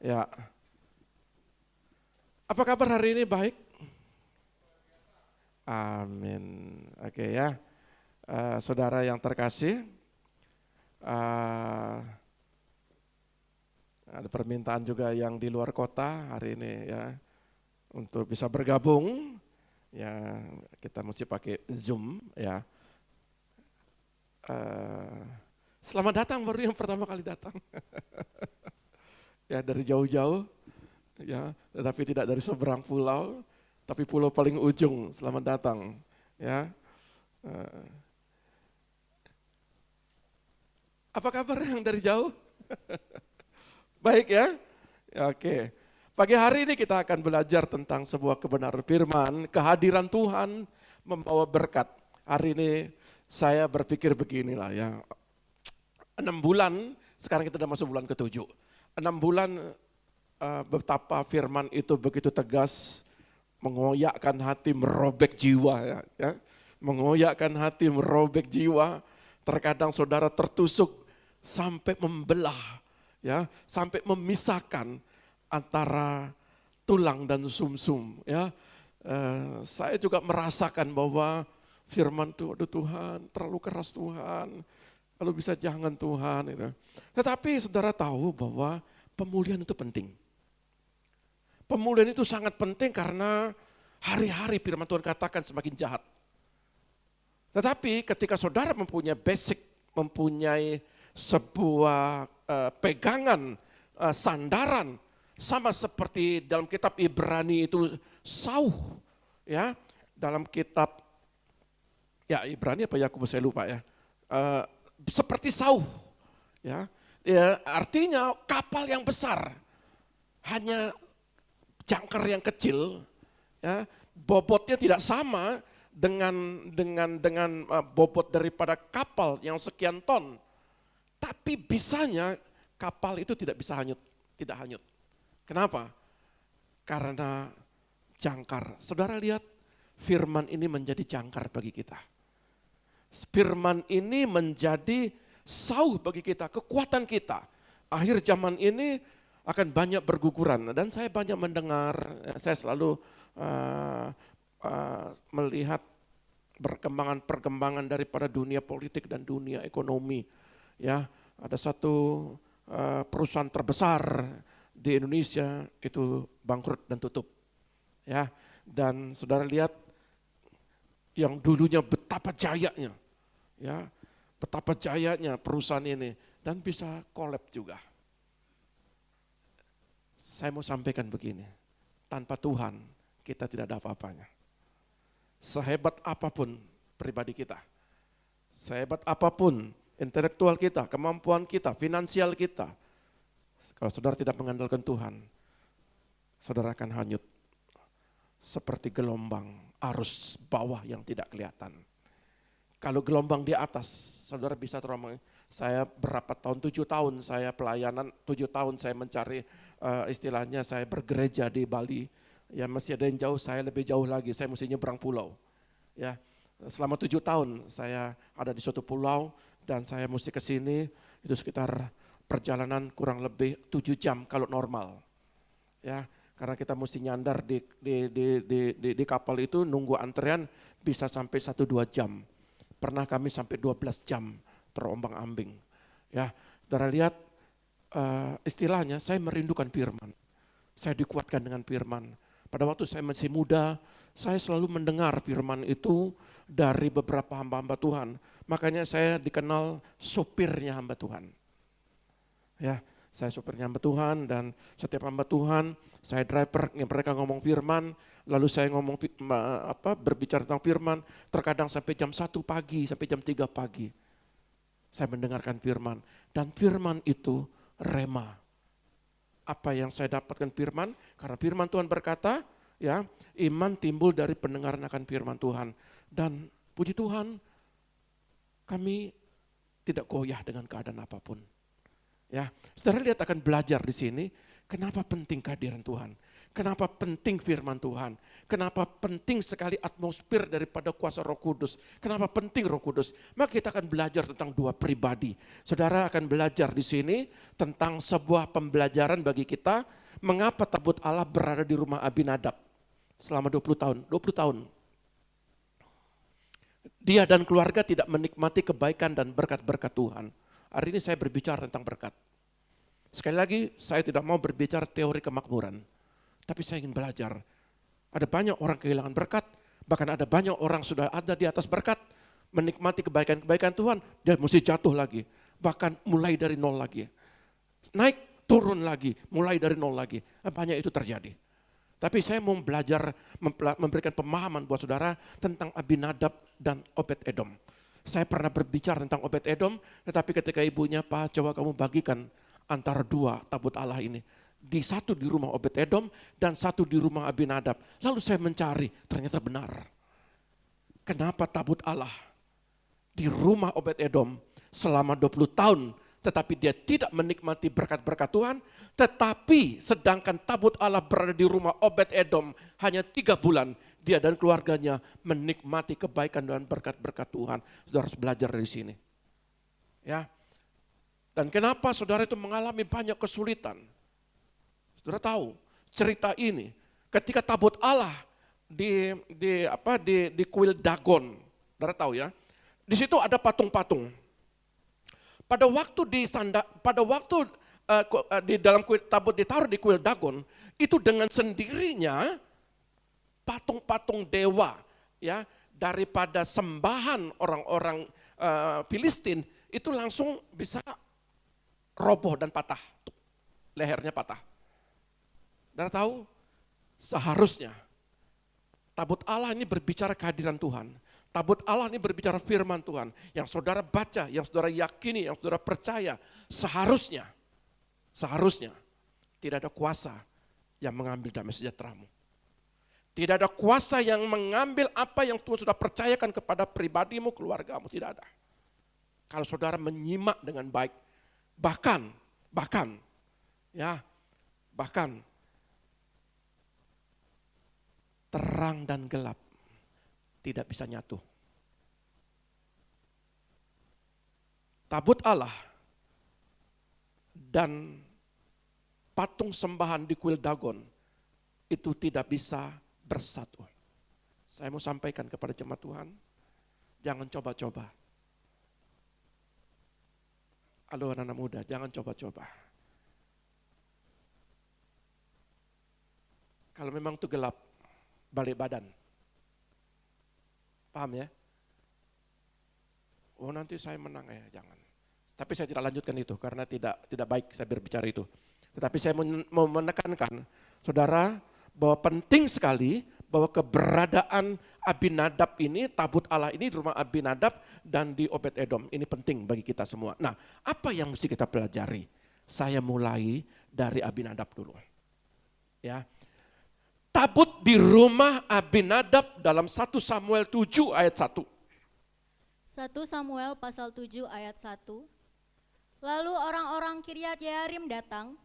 Ya. Apa kabar hari ini? Baik? Amin. Oke ya. Saudara yang terkasih, ada permintaan juga yang di luar kota hari ini ya untuk bisa bergabung. Ya, kita mesti pakai Zoom ya. Selamat datang, baru yang pertama kali datang. Ya, dari jauh-jauh ya, tetapi tidak dari seberang pulau, tapi pulau paling ujung. Selamat datang ya. Apa kabar yang dari jauh? Baik ya? Ya, oke. Pagi hari ini kita akan belajar tentang sebuah kebenaran firman, kehadiran Tuhan membawa berkat. Hari ini saya berpikir beginilah ya, 6 bulan, sekarang kita sudah masuk bulan ke-7. 6 bulan betapa firman itu begitu tegas, mengoyakkan hati, merobek jiwa ya. Mengoyakkan hati, merobek jiwa. Terkadang saudara tertusuk sampai membelah ya, sampai memisahkan antara tulang dan sumsum ya. Saya juga merasakan bahwa firman itu, aduh Tuhan, terlalu keras Tuhan. Kalau bisa jangan Tuhan. Gitu. Tetapi saudara tahu bahwa pemulihan itu penting. Pemulihan itu sangat penting karena hari-hari firman Tuhan katakan semakin jahat. Tetapi ketika saudara mempunyai basic, mempunyai sebuah pegangan, sandaran, sama seperti dalam kitab Ibrani itu sauh. Ya, dalam kitab, ya Ibrani apa Yakobus saya lupa ya. Seperti sauh, ya, artinya kapal yang besar, hanya jangkar yang kecil, ya, bobotnya tidak sama dengan bobot daripada kapal yang sekian ton, tapi bisanya kapal itu tidak bisa hanyut, tidak hanyut. Kenapa? Karena jangkar. Saudara lihat, firman ini menjadi jangkar bagi kita. Firman ini menjadi sauh bagi kita, kekuatan kita. Akhir zaman ini akan banyak berguguran dan saya banyak mendengar, saya selalu melihat perkembangan daripada dunia politik dan dunia ekonomi. Ya, ada satu perusahaan terbesar di Indonesia itu bangkrut dan tutup. Ya, dan saudara lihat yang dulunya betapa jayanya, ya, betapa jayanya perusahaan ini dan bisa kolab juga. Saya mau sampaikan begini, tanpa Tuhan kita tidak ada apa-apanya. Sehebat apapun pribadi kita, sehebat apapun intelektual kita, kemampuan kita, finansial kita, kalau saudara tidak mengandalkan Tuhan, saudara akan hanyut seperti gelombang arus bawah yang tidak kelihatan. Kalau gelombang di atas, saudara bisa terombang. Saya berapa tahun, 7 tahun saya pelayanan, 7 tahun saya mencari istilahnya saya bergereja di Bali. Ya masih ada yang jauh, saya lebih jauh lagi, saya mesti nyebrang pulau. Ya, selama 7 tahun saya ada di suatu pulau dan saya mesti ke sini, itu sekitar perjalanan kurang lebih 7 jam kalau normal. Ya, karena kita mesti nyandar di kapal itu, nunggu antrean bisa sampai 1-2 jam. Pernah kami sampai 12 jam terombang-ambing. Ya, saudara lihat istilahnya saya merindukan firman. Saya dikuatkan dengan firman. Pada waktu saya masih muda, saya selalu mendengar firman itu dari beberapa hamba-hamba Tuhan. Makanya saya dikenal sopirnya hamba Tuhan. Ya, saya sopirnya hamba Tuhan dan setiap hamba Tuhan, saya driver, mereka ngomong firman, lalu saya ngomong berbicara tentang firman, terkadang sampai jam 1 pagi, sampai jam 3 pagi. Saya mendengarkan firman dan firman itu rema. Apa yang saya dapatkan firman, karena firman Tuhan berkata, ya, iman timbul dari pendengaran akan firman Tuhan. Dan puji Tuhan, kami tidak goyah dengan keadaan apapun. Ya, saudara lihat akan belajar di sini, kenapa penting kehadiran Tuhan. Kenapa penting firman Tuhan? Kenapa penting sekali atmosfer daripada kuasa Roh Kudus? Kenapa penting Roh Kudus? Maka kita akan belajar tentang dua pribadi. Saudara akan belajar di sini tentang sebuah pembelajaran bagi kita, mengapa tabut Allah berada di rumah Abinadab selama 20 tahun. 20 tahun. Dia dan keluarga tidak menikmati kebaikan dan berkat-berkat Tuhan. Hari ini saya berbicara tentang berkat. Sekali lagi, saya tidak mau berbicara teori kemakmuran. Tapi saya ingin belajar. Ada banyak orang kehilangan berkat, bahkan ada banyak orang sudah ada di atas berkat, menikmati kebaikan-kebaikan Tuhan, dia mesti jatuh lagi. Bahkan mulai dari nol lagi. Naik, turun lagi, mulai dari nol lagi. Banyak itu terjadi. Tapi saya mau belajar, memberikan pemahaman buat saudara tentang Abinadab dan Obed-Edom. Saya pernah berbicara tentang Obed-Edom, tetapi ketika ibunya, Pak, coba kamu bagikan antara dua tabut Allah ini. Di satu di rumah Obed-Edom dan satu di rumah Abinadab. Lalu saya mencari, ternyata benar. Kenapa tabut Allah di rumah Obed-Edom selama 20 tahun, tetapi dia tidak menikmati berkat-berkat Tuhan, tetapi sedangkan tabut Allah berada di rumah Obed-Edom hanya 3 bulan, dia dan keluarganya menikmati kebaikan dan berkat-berkat Tuhan. Saudara harus belajar dari sini. Ya. Dan kenapa saudara itu mengalami banyak kesulitan? Saudara tahu cerita ini ketika tabut Allah di kuil Dagon. Saudara tahu ya. Di situ ada patung-patung. Pada waktu di dalam kuil tabut ditaruh di kuil Dagon, itu dengan sendirinya patung-patung dewa ya daripada sembahan orang-orang Filistin itu langsung bisa roboh dan patah. Lehernya patah. Saudara tahu, seharusnya tabut Allah ini berbicara kehadiran Tuhan. Tabut Allah ini berbicara firman Tuhan. Yang saudara baca, yang saudara yakini, yang saudara percaya. Seharusnya tidak ada kuasa yang mengambil damai sejahteramu. Tidak ada kuasa yang mengambil apa yang Tuhan sudah percayakan kepada pribadimu, keluargamu. Tidak ada. Kalau saudara menyimak dengan baik. Bahkan terang dan gelap tidak bisa nyatu. Tabut Allah dan patung sembahan di kuil Dagon itu tidak bisa bersatu. Saya mau sampaikan kepada jemaat Tuhan, jangan coba-coba. Halo anak-anak muda, jangan coba-coba. Kalau memang itu gelap, balik badan. Paham ya? Oh nanti saya menang ya, jangan. Tapi saya tidak lanjutkan itu karena tidak baik saya berbicara itu. Tetapi saya mau menekankan saudara bahwa penting sekali bahwa keberadaan Abinadab ini, tabut Allah ini di rumah Abinadab dan di Obed-Edom. Ini penting bagi kita semua. Nah, apa yang mesti kita pelajari? Saya mulai dari Abinadab dulu. Ya. Tabut di rumah Abinadab dalam 1 Samuel 7 ayat 1. 1 Samuel pasal 7 ayat 1. Lalu orang-orang Kiryat Yearim datang,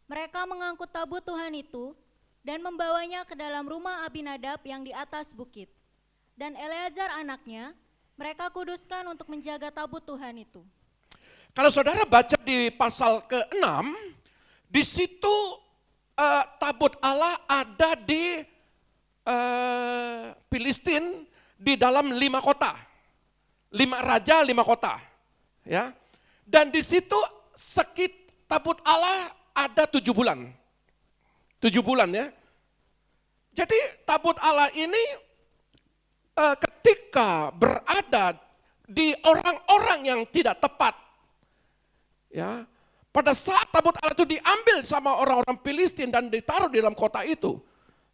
mereka mengangkut tabut Tuhan itu dan membawanya ke dalam rumah Abinadab yang di atas bukit. Dan Eleazar anaknya, mereka kuduskan untuk menjaga tabut Tuhan itu. Kalau saudara baca di pasal ke-6, di situ tabut Allah ada di Filistin di dalam 5 kota. 5 raja, 5 kota. Ya. Dan di situ tabut Allah ada 7 bulan. 7 bulan ya. Jadi tabut Allah ini ketika berada di orang-orang yang tidak tepat. Ya. Pada saat tabut Allah itu diambil sama orang-orang Filistin dan ditaruh di dalam kota itu,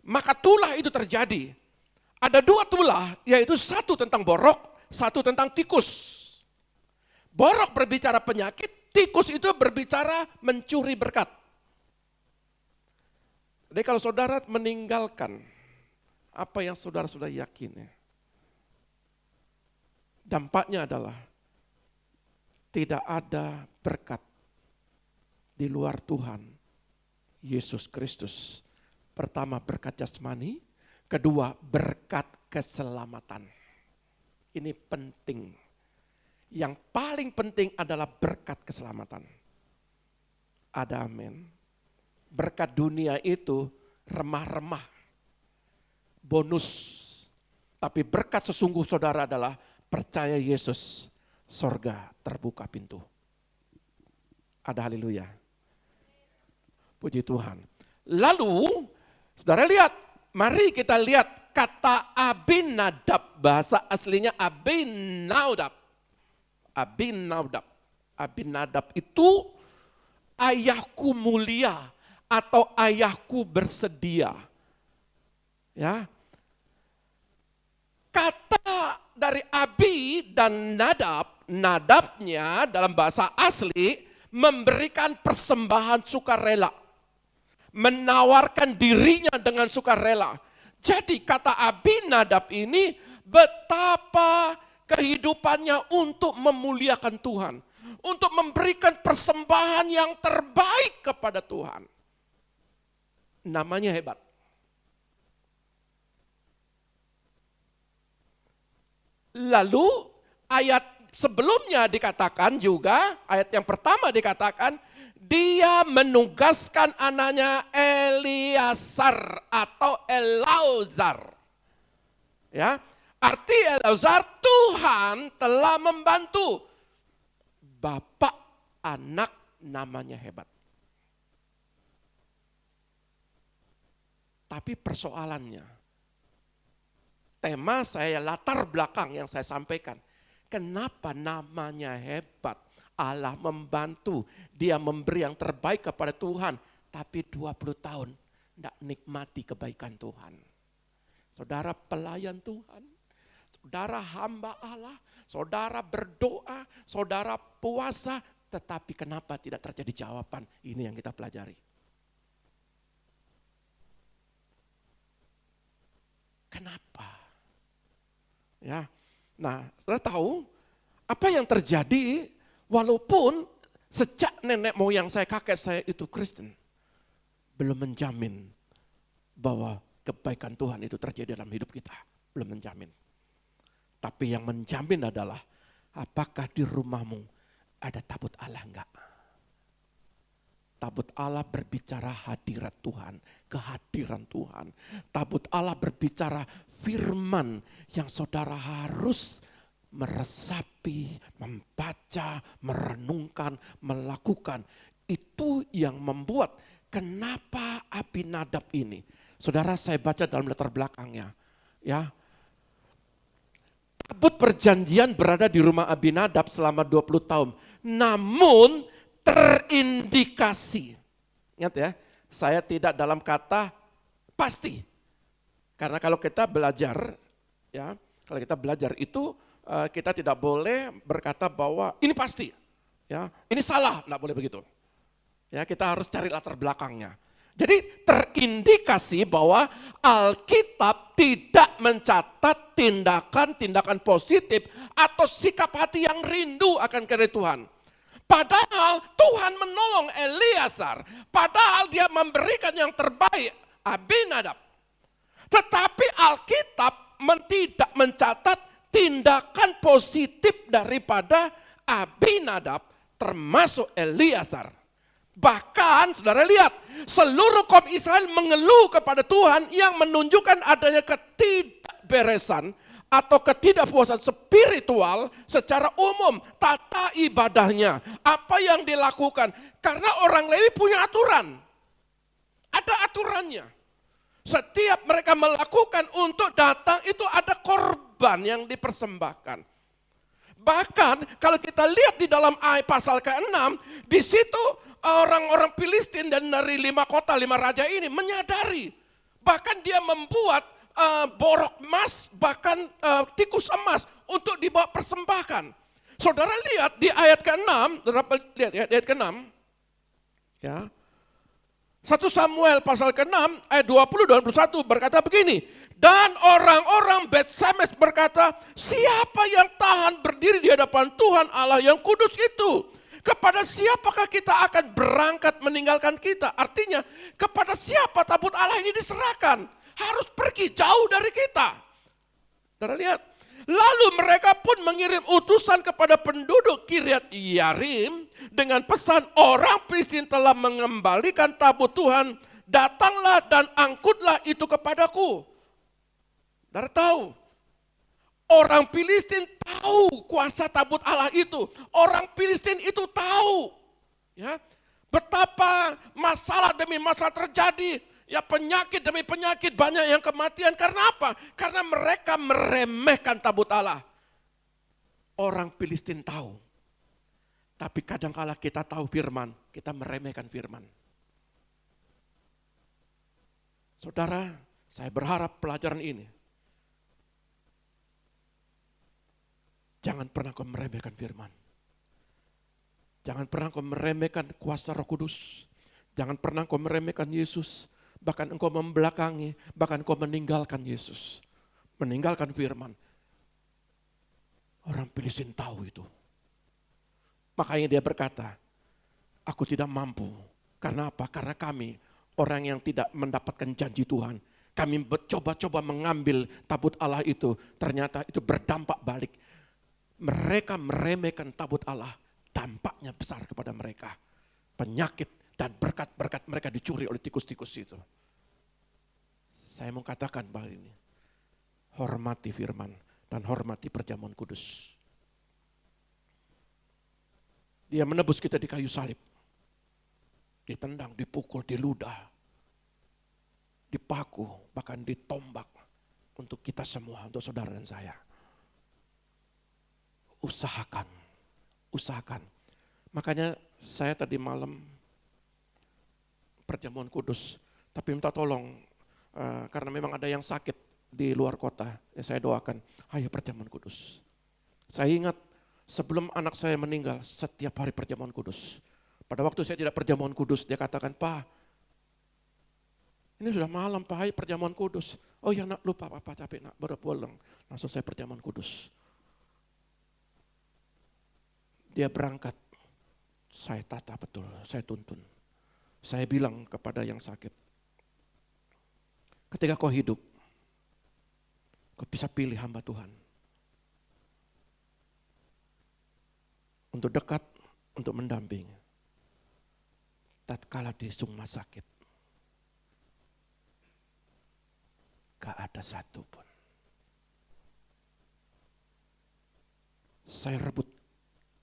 maka tulah itu terjadi. Ada 2 tulah, yaitu 1 tentang borok, 1 tentang tikus. Borok berbicara penyakit, tikus itu berbicara mencuri berkat. Jadi kalau saudara meninggalkan apa yang saudara sudah yakin, dampaknya adalah tidak ada berkat di luar Tuhan Yesus Kristus Pertama berkat jasmani, kedua berkat keselamatan. Ini penting. Yang paling penting adalah berkat keselamatan. Ada amin. Berkat dunia itu remah-remah, bonus. Tapi berkat sesungguh saudara adalah percaya Yesus, sorga terbuka pintu. Ada haleluya. Puji Tuhan. Lalu, saudara lihat, mari kita lihat kata Abinadab, bahasa aslinya Abinadab. Abinadab itu ayahku mulia atau ayahku bersedia. Ya. Kata dari Abi dan Nadab, Nadabnya dalam bahasa asli memberikan persembahan sukarela. Menawarkan dirinya dengan sukarela. Jadi kata Abinadab ini betapa kehidupannya untuk memuliakan Tuhan. Untuk memberikan persembahan yang terbaik kepada Tuhan. Namanya hebat. Lalu ayat sebelumnya dikatakan juga, ayat yang pertama dikatakan, dia menugaskan anaknya Eleazar atau Elauzar. Ya, arti Elauzar, Tuhan telah membantu. Bapak anak namanya hebat. Tapi persoalannya, tema saya, latar belakang yang saya sampaikan. Kenapa namanya hebat? Allah membantu, dia memberi yang terbaik kepada Tuhan. Tapi 20 tahun tidak nikmati kebaikan Tuhan. Saudara pelayan Tuhan, saudara hamba Allah, saudara berdoa, saudara puasa, tetapi kenapa tidak terjadi jawaban? Ini yang kita pelajari. Kenapa? Ya, nah, saudara tahu apa yang terjadi walaupun sejak nenek moyang saya, kakek saya itu Kristen, belum menjamin bahwa kebaikan Tuhan itu terjadi dalam hidup kita. Belum menjamin. Tapi yang menjamin adalah apakah di rumahmu ada tabut Allah enggak? Tabut Allah berbicara hadirat Tuhan, kehadiran Tuhan. Tabut Allah berbicara firman yang saudara harus meresapi, membaca, merenungkan, melakukan. Itu yang membuat kenapa Abinadab ini. Saudara, saya baca dalam latar belakangnya. Ya, tabut perjanjian berada di rumah Abinadab selama 20 tahun. Namun terindikasi. Ingat ya, saya tidak dalam kata pasti. Karena kalau kita belajar, ya, kalau kita belajar itu kita tidak boleh berkata bahwa ini pasti, ya, ini salah, tidak boleh begitu. Ya, kita harus cari latar belakangnya. Jadi terindikasi bahwa Alkitab tidak mencatat tindakan-tindakan positif atau sikap hati yang rindu akan kehendak Tuhan. Padahal Tuhan menolong Eleazar, padahal dia memberikan yang terbaik, Abinadab. Tetapi Alkitab tidak mencatat tindakan positif daripada Abinadab termasuk Eleazar. Bahkan saudara lihat, seluruh kaum Israel mengeluh kepada Tuhan yang menunjukkan adanya ketidakberesan atau ketidakpuasan spiritual secara umum. Tata ibadahnya, apa yang dilakukan. Karena orang Lewi punya aturan. Ada aturannya. Setiap mereka melakukan untuk datang itu ada korban yang dipersembahkan. Bahkan kalau kita lihat di dalam ayat pasal ke-6, di situ orang-orang Filistin dan dari 5 kota, 5 raja ini menyadari. Bahkan dia membuat borok emas, bahkan tikus emas untuk dibawa persembahkan. Saudara lihat di ayat ke-6, lihat ya, ayat ke-6. Ya. 1 Samuel pasal ke-6 ayat 20 dan 21 berkata begini. Dan orang-orang Bet-Semes berkata, siapa yang tahan berdiri di hadapan Tuhan Allah yang kudus itu? Kepada siapakah kita akan berangkat meninggalkan kita? Artinya, kepada siapa tabut Allah ini diserahkan? Harus pergi jauh dari kita. Saudara lihat, lalu mereka pun mengirim utusan kepada penduduk Kiryat Yearim dengan pesan, orang Filistin telah mengembalikan tabut Tuhan, datanglah dan angkutlah itu kepadaku. Saudara tahu, orang Filistin tahu kuasa tabut Allah itu. Orang Filistin itu tahu, ya, betapa masalah demi masalah terjadi. Ya, penyakit demi penyakit, banyak yang kematian. Karena apa? Karena mereka meremehkan tabut Allah. Orang Filistin tahu. Tapi kadangkala kita tahu firman, kita meremehkan firman. Saudara, saya berharap pelajaran ini, jangan pernah kau meremehkan firman. Jangan pernah kau meremehkan kuasa Roh Kudus. Jangan pernah kau meremehkan Yesus. Bahkan engkau membelakangi, bahkan engkau meninggalkan Yesus. Meninggalkan firman. Orang Filistin tahu itu. Makanya dia berkata, aku tidak mampu. Karena apa? Karena kami, orang yang tidak mendapatkan janji Tuhan. Kami coba-coba mengambil tabut Allah itu. Ternyata itu berdampak balik. Mereka meremehkan tabut Allah. Dampaknya besar kepada mereka. Penyakit dan berkat-berkat mereka dicuri oleh tikus-tikus itu. Saya mau katakan bahwa ini, hormati firman dan hormati perjamuan kudus. Dia menebus kita di kayu salib. Ditendang, dipukul, diludah, dipaku, bahkan ditombak untuk kita semua, untuk saudara dan saya. Usahakan. Makanya saya tadi malam perjamuan kudus, tapi minta tolong karena memang ada yang sakit di luar kota, ya saya doakan, ayo perjamuan kudus. Saya ingat sebelum anak saya meninggal, setiap hari perjamuan kudus. Pada waktu saya tidak perjamuan kudus, dia katakan, Pak, ini sudah malam Pak, ayo perjamuan kudus. Oh ya nak, lupa Papa capek nak, baru pulang. Langsung saya perjamuan kudus. Dia berangkat, saya tata betul, saya tuntun. Saya bilang kepada yang sakit, ketika kau hidup, kau bisa pilih hamba Tuhan. Untuk dekat, untuk mendampingi. Tatkala di rumah sakit, gak ada satu pun. Saya rebut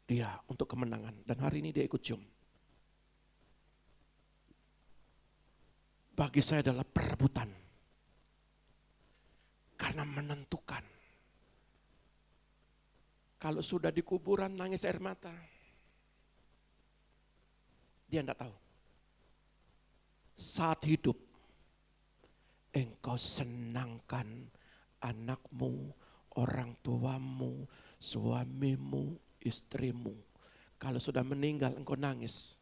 dia untuk kemenangan, dan hari ini dia ikut cium. Bagi saya adalah perebutan. Karena menentukan. Kalau sudah di kuburan nangis air mata. Dia tidak tahu. Saat hidup, engkau senangkan anakmu, orang tuamu, suamimu, istrimu. Kalau sudah meninggal engkau nangis.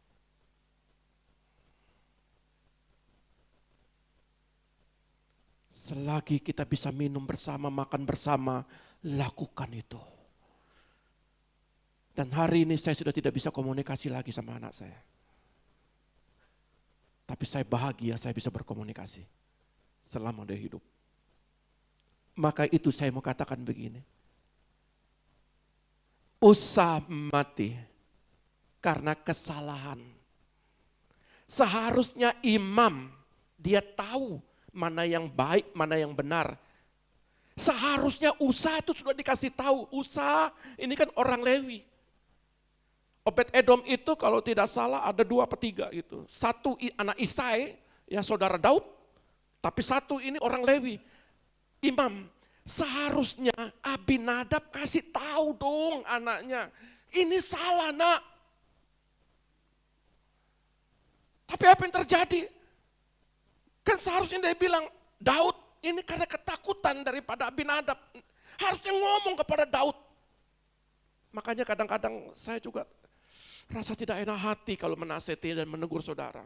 Selagi kita bisa minum bersama, makan bersama, lakukan itu. Dan hari ini saya sudah tidak bisa komunikasi lagi sama anak saya. Tapi saya bahagia saya bisa berkomunikasi selama dia hidup. Maka itu saya mau katakan begini. Usah mati karena kesalahan. Seharusnya imam, dia tahu mana yang baik, mana yang benar. Seharusnya Usa itu sudah dikasih tahu. Usa ini kan orang Lewi. Obed-Edom itu kalau tidak salah ada 2 atau 3 gitu. Satu anak Isai, ya saudara Daud. Tapi satu ini orang Lewi, imam. Seharusnya Abinadab kasih tahu dong anaknya. Ini salah nak. Tapi apa yang terjadi? Kan seharusnya dia bilang, Daud ini karena ketakutan daripada Abinadab. Harusnya ngomong kepada Daud. Makanya kadang-kadang saya juga rasa tidak enak hati kalau menasihati dan menegur saudara.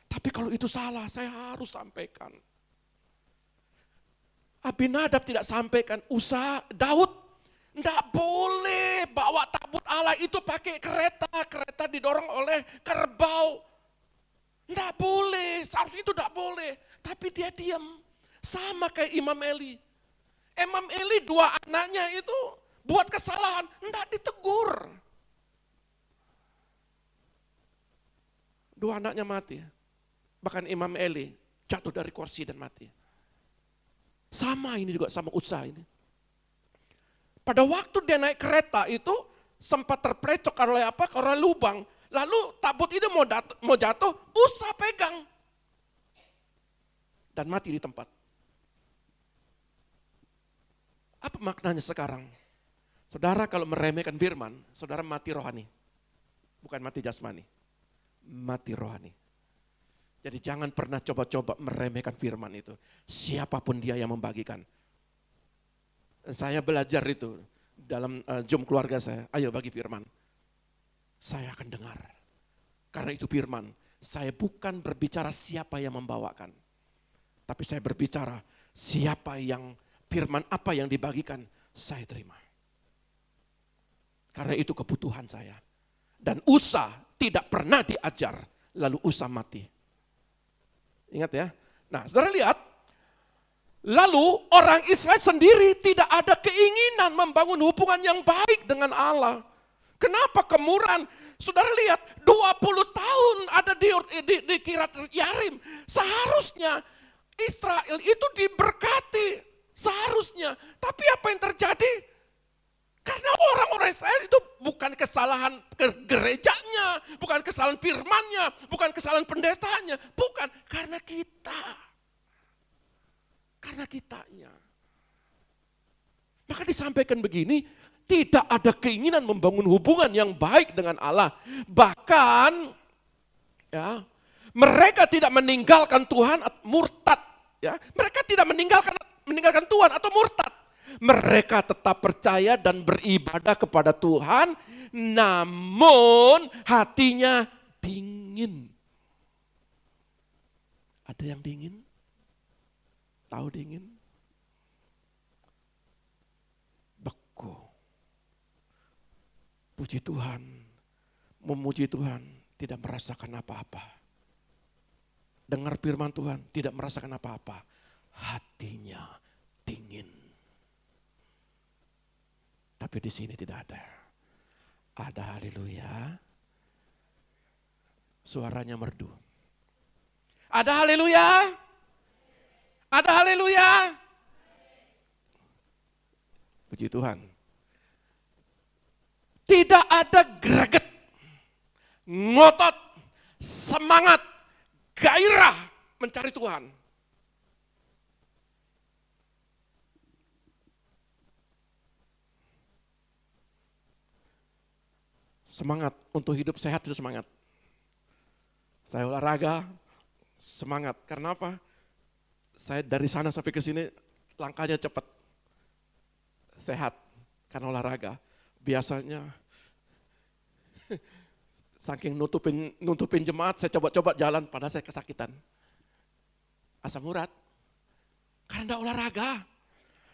Tapi kalau itu salah, saya harus sampaikan. Abinadab tidak sampaikan, Daud, enggak boleh bawa tabut tabut Allah itu pakai kereta didorong oleh kerbau. Enggak boleh, seharusnya itu enggak boleh. Tapi dia diam. Sama kayak Imam Eli. Imam Eli 2 anaknya itu buat kesalahan, enggak ditegur. 2 anaknya mati. Bahkan Imam Eli jatuh dari kursi dan mati. Sama ini juga sama Usa ini. Pada waktu dia naik kereta itu sempat terplecok oleh apa? Oleh lubang. Lalu tabut itu mau jatuh, Usa pegang. Dan mati di tempat. Apa maknanya sekarang? Saudara kalau meremehkan firman, saudara mati rohani. Bukan mati jasmani. Mati rohani. Jadi jangan pernah coba-coba meremehkan firman itu. Siapapun dia yang membagikan. Saya belajar itu dalam Zoom keluarga saya. Ayo bagi firman. Saya akan dengar. Karena itu firman. Saya bukan berbicara siapa yang membawakan. Tapi saya berbicara siapa yang firman apa yang dibagikan. Saya terima. Karena itu kebutuhan saya. Dan Usa tidak pernah diajar. Lalu Usa mati. Ingat ya. Nah saudara lihat. Lalu orang Israel sendiri tidak ada keinginan membangun hubungan yang baik dengan Allah. Kenapa kemurahan? Saudara lihat 20 tahun ada di Kiryat Yearim. Seharusnya Israel itu diberkati. Seharusnya. Tapi apa yang terjadi? Karena orang-orang Israel itu bukan kesalahan gerejanya, bukan kesalahan firmannya, bukan kesalahan pendetanya, bukan karena kita. Karena kitanya. Maka disampaikan begini, tidak ada keinginan membangun hubungan yang baik dengan Allah. Bahkan ya, mereka tidak meninggalkan Tuhan atau murtad. Ya, mereka tidak meninggalkan Tuhan atau murtad. Mereka tetap percaya dan beribadah kepada Tuhan, namun hatinya dingin. Ada yang dingin? Tahu dingin? Beku. Puji Tuhan, memuji Tuhan, tidak merasakan apa-apa. Dengar firman Tuhan, tidak merasakan apa-apa. Hatinya dingin. Tapi di sini tidak ada. Ada haleluya. Suaranya merdu. Ada haleluya. Ada haleluya. Puji Tuhan. Tidak ada greget, ngotot, semangat, gairah mencari Tuhan. Semangat untuk hidup sehat itu semangat. Saya olahraga, semangat. Karena apa? Saya dari sana sampai ke sini langkahnya cepat. Sehat karena olahraga. Biasanya saking nutupin jemaat saya coba-coba jalan padahal saya kesakitan. Asam urat. Karena enggak olahraga.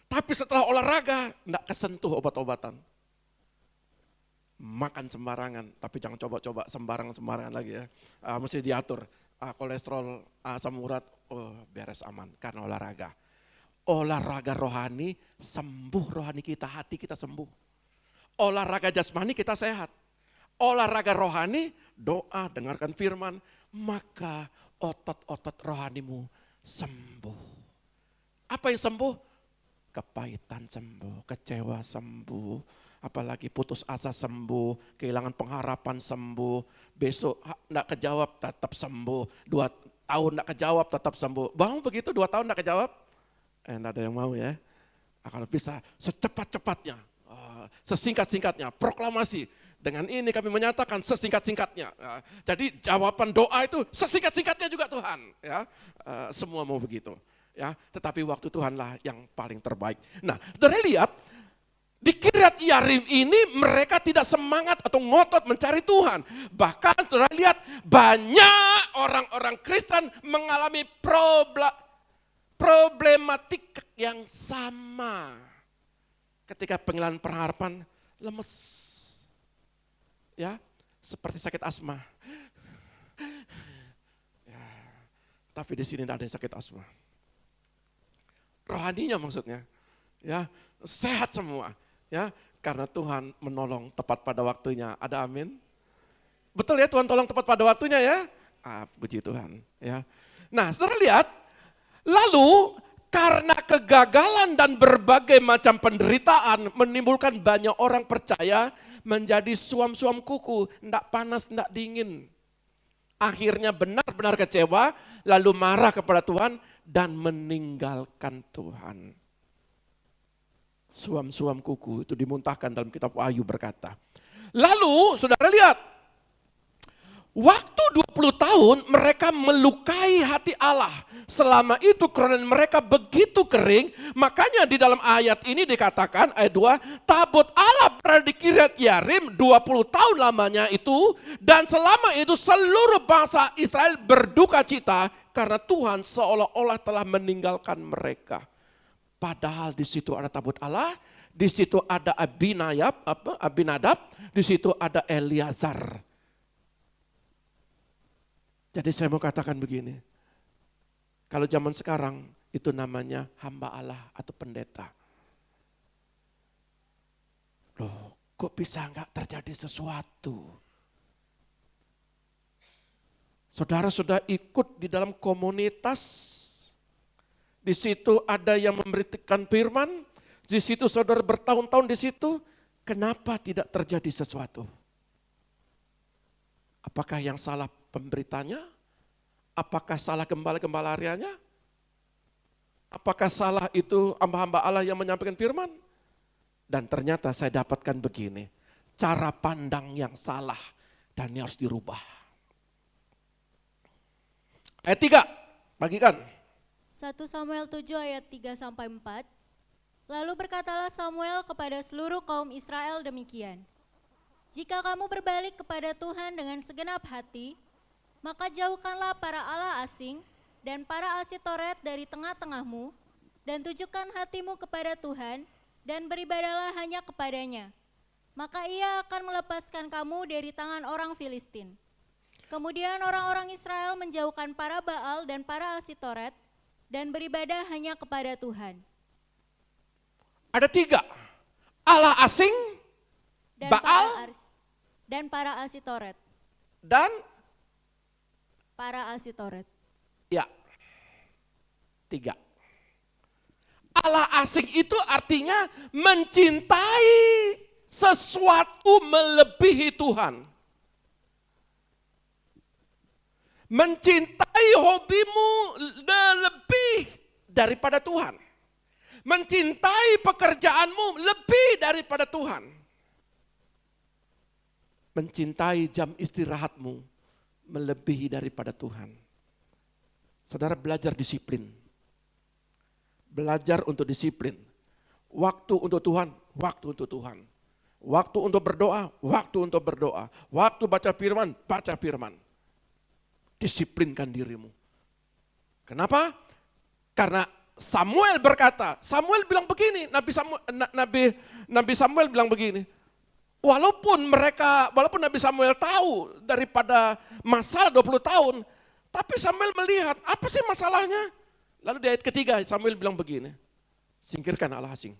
Tapi setelah olahraga enggak kesentuh obat-obatan. Makan sembarangan, tapi jangan coba-coba sembarangan lagi ya. Mesti diatur. Kolesterol, asam urat, beres aman karena olahraga. Olahraga rohani, sembuh rohani kita, hati kita sembuh. Olahraga jasmani kita sehat. Olahraga rohani, doa, dengarkan firman, maka otot-otot rohanimu sembuh. Apa yang sembuh? Kepahitan sembuh, kecewa sembuh. Apalagi putus asa sembuh, kehilangan pengharapan sembuh, besok enggak kejawab tetap sembuh, 2 tahun enggak kejawab tetap sembuh. Bang begitu 2 tahun enggak kejawab? Enggak ada yang mau ya. Kalau bisa secepat-cepatnya, sesingkat-singkatnya, proklamasi. Dengan ini kami menyatakan sesingkat-singkatnya. Jadi jawaban doa itu sesingkat-singkatnya juga Tuhan. Ya, semua mau begitu. Ya, tetapi waktu Tuhanlah yang paling terbaik. Nah, saudara lihat, di Kiryat Yearim ini mereka tidak semangat atau ngotot mencari Tuhan. Bahkan saudara lihat banyak orang-orang Kristen mengalami problematik yang sama. Ketika penghilangan pengharapan lemes. ya, seperti sakit asma. Ya, tapi di sini tidak ada yang sakit asma. Rohaninya maksudnya, ya, sehat semua, ya, karena Tuhan menolong tepat pada waktunya. Ada amin? Betul ya, Tuhan tolong tepat pada waktunya ya. Puji Tuhan, ya. Nah, saudara lihat, lalu karena kegagalan dan berbagai macam penderitaan menimbulkan banyak orang percaya menjadi suam-suam kuku, tidak panas, tidak dingin. Akhirnya benar-benar kecewa, lalu marah kepada Tuhan dan meninggalkan Tuhan. Suam-suam kuku itu dimuntahkan dalam kitab Wahyu berkata. Lalu saudara lihat, waktu 20 tahun mereka melukai hati Allah. Selama itu karena mereka begitu kering, makanya di dalam ayat ini dikatakan ayat 2, tabut Allah berada di Kiryat Yearim 20 tahun lamanya itu, dan selama itu seluruh bangsa Israel berduka cita karena Tuhan seolah-olah telah meninggalkan mereka. Padahal di situ ada tabut Allah, di situ ada Abinadab, di situ ada Eleazar. Jadi saya mau katakan begini, kalau zaman sekarang itu namanya hamba Allah atau pendeta. Loh, kok bisa enggak terjadi sesuatu? Saudara sudah ikut di dalam komunitas, di situ ada yang memberitakan firman, di situ saudara bertahun-tahun di situ, kenapa tidak terjadi sesuatu? Apakah yang salah pemberitanya? Apakah salah gembala-gembalarianya? Apakah salah itu hamba-hamba Allah yang menyampaikan firman? Dan ternyata saya dapatkan begini, cara pandang yang salah dan ini harus dirubah. Ayat 3, bagikan. 1 Samuel 7 ayat 3-4. Lalu berkatalah Samuel kepada seluruh kaum Israel demikian. Jika kamu berbalik kepada Tuhan dengan segenap hati, maka jauhkanlah para allah asing dan para Asitoret dari tengah-tengahmu, dan tujukan hatimu kepada Tuhan, dan beribadahlah hanya kepadanya. Maka ia akan melepaskan kamu dari tangan orang Filistin. Kemudian orang-orang Israel menjauhkan para Baal dan para Asitoret, dan beribadah hanya kepada Tuhan. Ada 3, Allah asing, Dan Baal, dan para Asitoret. dan Para Asitoret. ya, 3. Allah asing itu artinya mencintai sesuatu melebihi Tuhan. Mencintai hobimu lebih daripada Tuhan. Mencintai pekerjaanmu lebih daripada Tuhan. Mencintai jam istirahatmu melebihi daripada Tuhan. Saudara belajar disiplin. Belajar untuk disiplin. Waktu untuk Tuhan, waktu untuk Tuhan. Waktu untuk berdoa, waktu untuk berdoa. Waktu baca firman, baca firman. Disiplinkan dirimu. Kenapa? Karena Samuel berkata, Samuel bilang begini, Nabi Samuel bilang begini, walaupun Nabi Samuel tahu daripada masalah 20 tahun, tapi Samuel melihat, apa sih masalahnya? Lalu di ayat ketiga Samuel bilang begini, singkirkan Allah asing.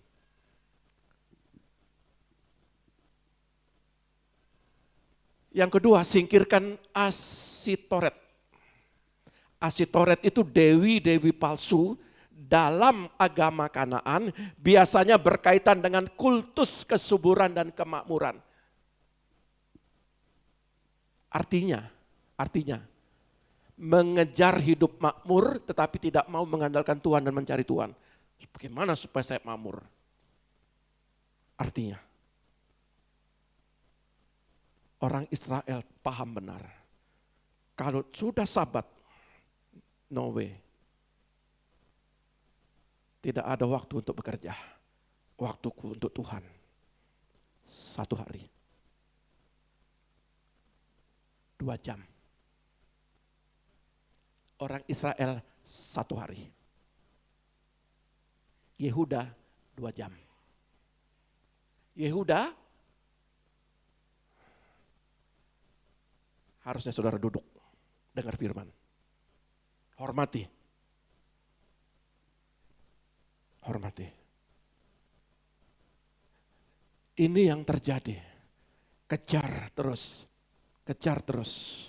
Yang kedua, singkirkan Asitoret. Asitoret itu dewi-dewi palsu dalam agama Kanaan, biasanya berkaitan dengan kultus kesuburan dan kemakmuran. Artinya mengejar hidup makmur tetapi tidak mau mengandalkan Tuhan dan mencari Tuhan. Bagaimana supaya saya makmur? Artinya orang Israel paham benar. Kalau sudah Sabat, no way. Tidak ada waktu untuk bekerja. Waktuku untuk Tuhan. 1 hari. 2 jam. Orang Israel 1 hari. Yehuda 2 jam. Yehuda harusnya saudara duduk, dengar firman. Hormati. Hormati. Ini yang terjadi. Kejar terus. Kejar terus.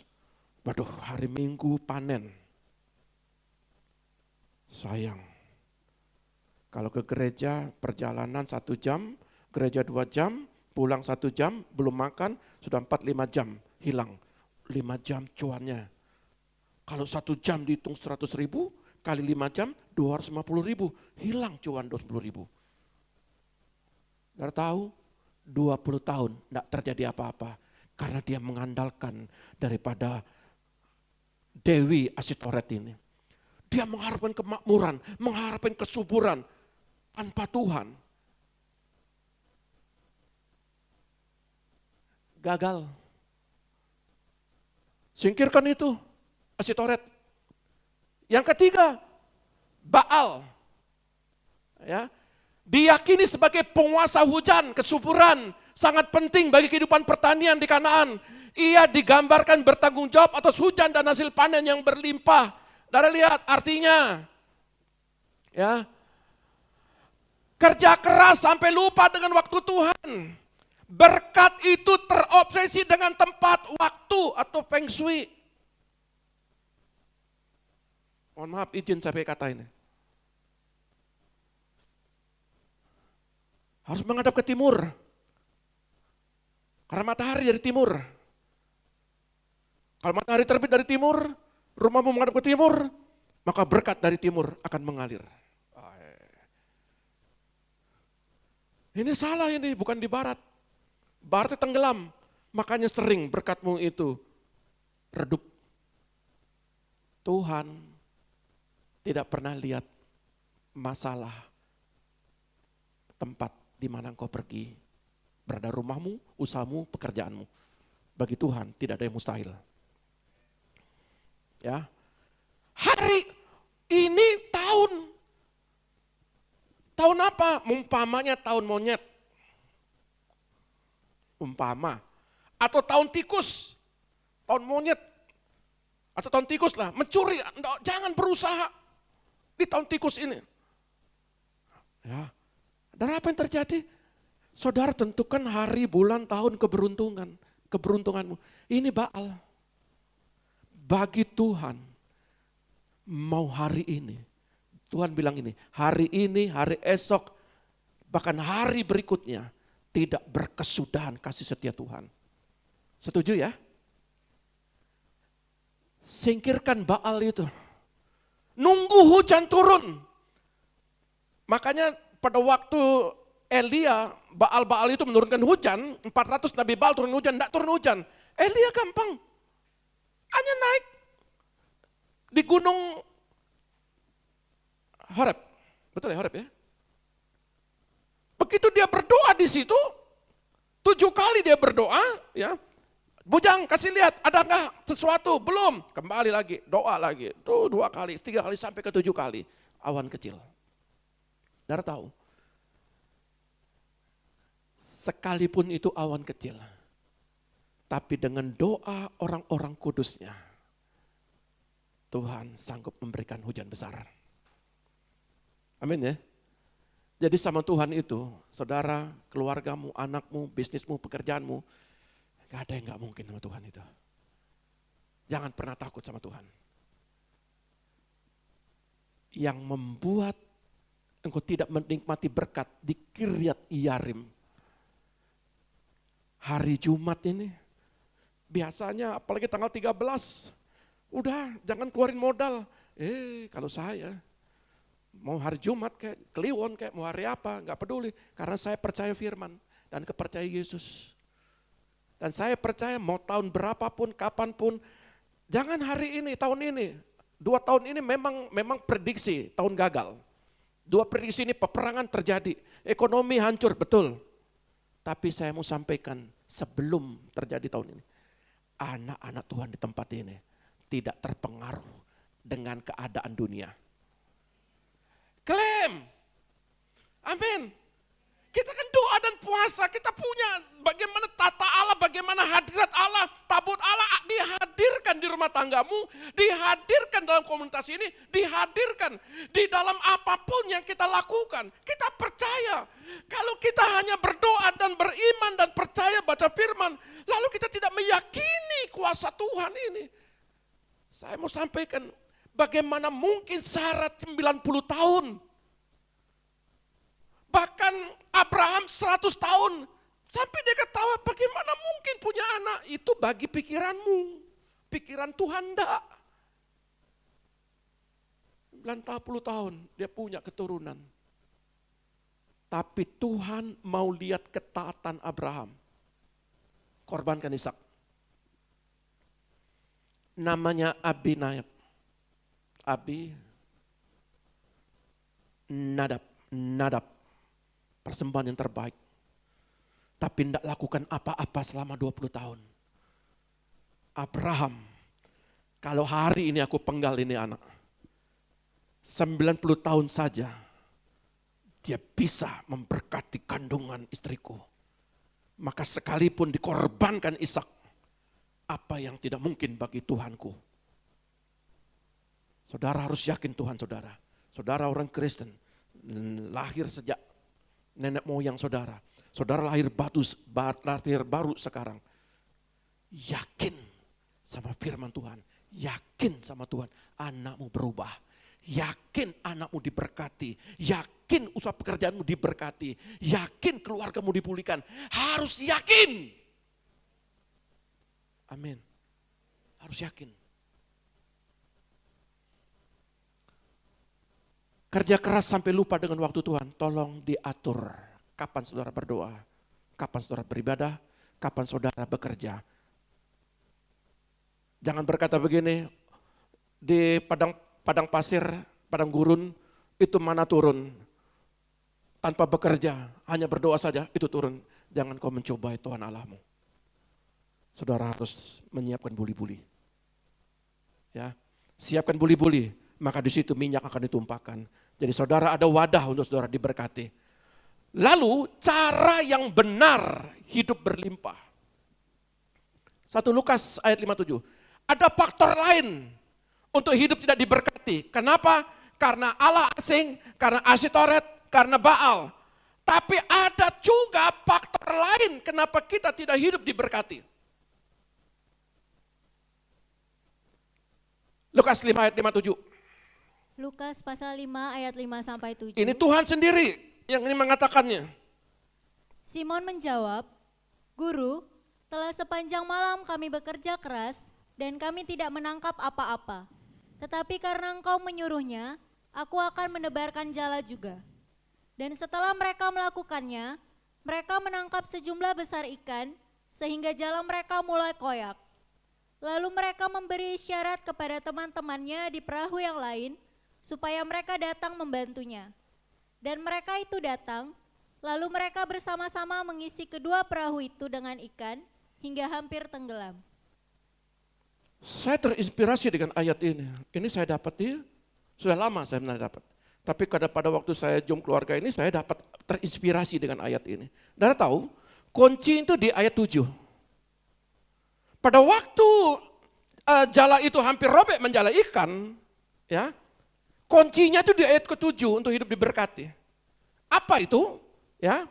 Waduh, hari Minggu panen. Sayang. Kalau ke gereja perjalanan 1 jam, gereja 2 jam, pulang 1 jam, belum makan, sudah 4-5 jam hilang. 5 jam cuannya. Kalau 1 jam dihitung 100.000, kali 5 jam 250.000, hilang cuan 20.000. Nggak tahu, 20 tahun tidak terjadi apa-apa. Karena dia mengandalkan daripada Dewi Asitoret ini. Dia mengharapkan kemakmuran, mengharapkan kesuburan tanpa Tuhan. Gagal. Singkirkan itu. Asitoret. Yang ketiga, Baal. Ya, diyakini sebagai penguasa hujan, kesuburan, sangat penting bagi kehidupan pertanian di Kanaan. Ia digambarkan bertanggung jawab atas hujan dan hasil panen yang berlimpah. Saudara lihat artinya. Ya. Kerja keras sampai lupa dengan waktu Tuhan. Berkat itu terobsesi dengan tempat, waktu atau feng shui. Mohon maaf, izin saya kata ini. Harus menghadap ke timur. Karena matahari dari timur. Kalau matahari terbit dari timur, rumahmu menghadap ke timur, maka berkat dari timur akan mengalir. Ini salah ini, bukan di barat. Barat tenggelam, makanya sering berkatmu itu redup. Tuhan tidak pernah lihat masalah tempat di mana engkau pergi, berada rumahmu, usahamu, pekerjaanmu. Bagi Tuhan tidak ada yang mustahil. Ya, hari ini tahun apa? Umpamanya tahun monyet, umpama, atau tahun tikus, tahun monyet, atau tahun tikus lah, mencuri, jangan berusaha. Di tahun tikus ini. Ya. Dan apa yang terjadi? Saudara tentukan hari, bulan, tahun keberuntunganmu. Ini Baal. Bagi Tuhan, mau hari ini. Tuhan bilang ini, hari esok, bahkan hari berikutnya, tidak berkesudahan kasih setia Tuhan. Setuju ya? Singkirkan Baal itu. Nunggu hujan turun. Makanya pada waktu Elia, Baal itu menurunkan hujan, 400 Nabi Baal turun hujan, enggak turun hujan. Elia gampang. Hanya naik di gunung Horeb. Betul ya Horeb ya? Begitu dia berdoa di situ, 7 kali dia berdoa, ya. Bujang, kasih lihat, ada nggak sesuatu? Belum. Kembali lagi, doa lagi. Tuh 2 kali, 3 kali, sampai ke 7 kali. Awan kecil. Saudara tahu, sekalipun itu awan kecil, tapi dengan doa orang-orang kudusnya, Tuhan sanggup memberikan hujan besar. Amin ya. Jadi sama Tuhan itu, saudara, keluargamu, anakmu, bisnismu, pekerjaanmu, gak ada yang gak mungkin sama Tuhan itu. Jangan pernah takut sama Tuhan. Yang membuat engkau tidak menikmati berkat di Kiryat Yearim. Hari Jumat ini, biasanya apalagi tanggal 13, udah jangan keluarin modal. Kalau saya, mau hari Jumat kayak Kliwon kayak mau hari apa, gak peduli. Karena saya percaya firman dan kepercaya Yesus. Dan saya percaya mau tahun berapapun, kapanpun, jangan hari ini, tahun ini. 2 tahun ini memang prediksi tahun gagal. 2 prediksi ini peperangan terjadi, ekonomi hancur, betul. Tapi saya mau sampaikan sebelum terjadi tahun ini, anak-anak Tuhan di tempat ini tidak terpengaruh dengan keadaan dunia. Klaim, amin. Kita kan doa dan puasa, kita punya bagaimana tata Allah, bagaimana hadirat Allah, tabut Allah rumah tanggamu, dihadirkan dalam komunitas ini, dihadirkan di dalam apapun yang kita lakukan. Kita percaya, kalau kita hanya berdoa dan beriman dan percaya baca firman, lalu kita tidak meyakini kuasa Tuhan ini. Saya mau sampaikan, bagaimana mungkin Sarah 90 tahun, bahkan Abraham 100 tahun, sampai dia ketawa, bagaimana mungkin punya anak? Itu bagi pikiranmu, pikiran Tuhan enggak. 90 tahun dia punya keturunan. Tapi Tuhan mau lihat ketaatan Abraham. Korbankan Ishak. Namanya Abinadab. Nadab. Persembahan yang terbaik. Tapi tidak lakukan apa-apa selama 20 tahun. Abraham, kalau hari ini aku penggal ini anak, 90 tahun saja, dia bisa memberkati kandungan istriku. Maka sekalipun dikorbankan Ishak, apa yang tidak mungkin bagi Tuhanku. Saudara harus yakin Tuhan saudara. Saudara orang Kristen, lahir sejak nenek moyang saudara. Saudara lahir baru sekarang. Yakin sama firman Tuhan. Yakin sama Tuhan. Anakmu berubah. Yakin anakmu diberkati. Yakin usaha pekerjaanmu diberkati. Yakin keluargamu dipulihkan. Harus yakin. Amin. Harus yakin. Kerja keras sampai lupa dengan waktu Tuhan. Tolong diatur. Kapan saudara berdoa? Kapan saudara beribadah? Kapan saudara bekerja? Jangan berkata begini, di padang pasir, padang gurun, itu mana turun. Tanpa bekerja, hanya berdoa saja, itu turun. Jangan kau mencobai Tuhan Allahmu. Saudara harus menyiapkan buli-buli. Ya, siapkan buli-buli, maka di situ minyak akan ditumpahkan. Jadi saudara ada wadah untuk saudara diberkati. Lalu cara yang benar hidup berlimpah. 1 Lukas ayat 57. Ada faktor lain untuk hidup tidak diberkati. Kenapa? Karena Allah asing, karena Asitoret, karena Baal. Tapi ada juga faktor lain kenapa kita tidak hidup diberkati. Lukas 5 ayat 57. Lukas pasal 5 ayat 5 sampai 7. Ini Tuhan sendiri yang ini mengatakannya. Simon menjawab, "Guru, telah sepanjang malam kami bekerja keras dan kami tidak menangkap apa-apa. Tetapi karena engkau menyuruhnya, aku akan menebarkan jala juga." Dan setelah mereka melakukannya, mereka menangkap sejumlah besar ikan sehingga jala mereka mulai koyak. Lalu mereka memberi isyarat kepada teman-temannya di perahu yang lain supaya mereka datang membantunya. Dan mereka itu datang, lalu mereka bersama-sama mengisi kedua perahu itu dengan ikan hingga hampir tenggelam. Saya terinspirasi dengan ayat ini. Ini saya dapat sudah lama saya pernah dapat. Tapi pada waktu saya jom keluarga ini saya dapat terinspirasi dengan ayat ini. Saudara tahu, kunci itu di ayat 7. Pada waktu jala itu hampir robek menjala ikan, ya. Kuncinya itu di ayat ke-7 untuk hidup diberkati. Apa itu? Ya.